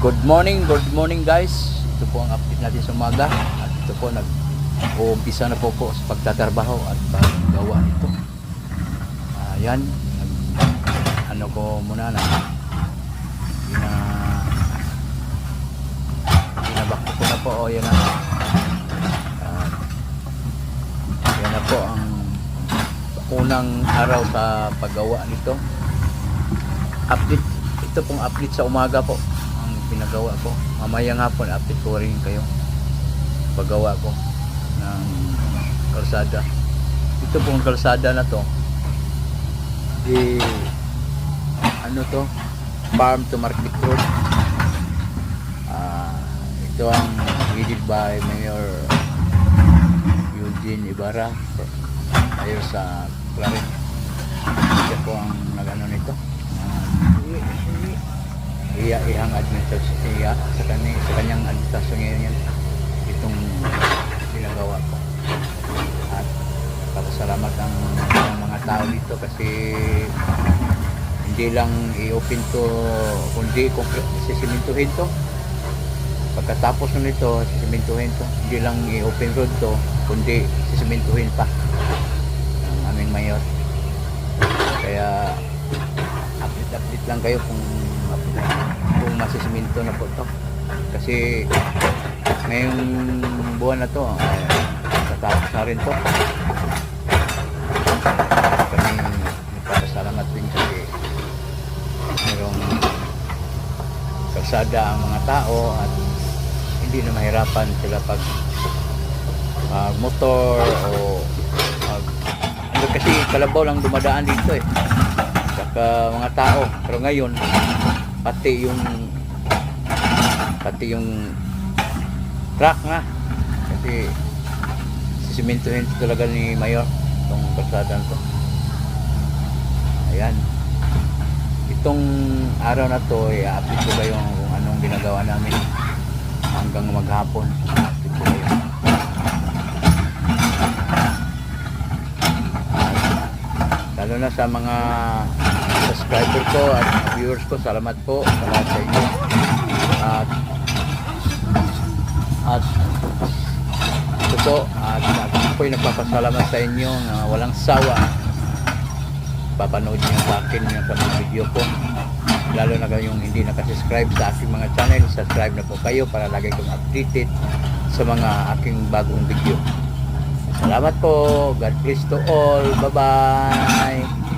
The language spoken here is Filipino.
Good morning guys. Ito po ang update natin sa umaga. At ito po nag-uumpisa na po sa pagtatrabaho at paggawa nito. Ayan. Ano ko muna na binabakto ko na po. O yan na. Yan na po ang unang araw sa paggawa nito. Update. Ito pong update sa umaga po pinagawa ko. Mamaya nga po update ko rin kayo paggawa ko ng kalsada. Ito pong kalsada na to ano to, farm to market road. Ito ang headed by Mayor Eugene Ibarra, mayor sa Clarin. Siya po ang nagano nito, ihang administrasyon sa kanyang administrasyon ngayon yan, itong ginagawa ko. At papasalamat ang mga tao dito kasi hindi lang i-open to, kundi sisimintuhin to. Pagkatapos nito sisimintuhin to, hindi lang i-open road to, kundi sisimintuhin pa ang aming mayor. Kaya update lang kayo kung masisiminto na po to, kasi ngayong buwan na to tatapos na rin to. Kami nagpapasalamat din kasi mayroong kalsada ang mga tao at hindi na mahirapan sila pag motor o kasi kalabaw lang dumadaan dito saka mga tao. Pero ngayon pati yung truck nga, kasi sisimintuhin talaga ni Mayor itong kalsada to. Ayan, itong araw na to i-update ko kayo kung anong ginagawa namin hanggang maghapon. I-update ko kayo. Lalo na sa mga subscriber ko at viewers ko, salamat po sa lahat sa inyo. At ito po, at ako'y nagpapasalamat sa inyo na walang sawa papanood niyo sa akin sa mga video ko. Lalo na kayong hindi nakasubscribe sa aking mga channel, subscribe na po kayo para lagi kong updated sa mga aking bagong video. Salamat po. God bless to all. Bye bye.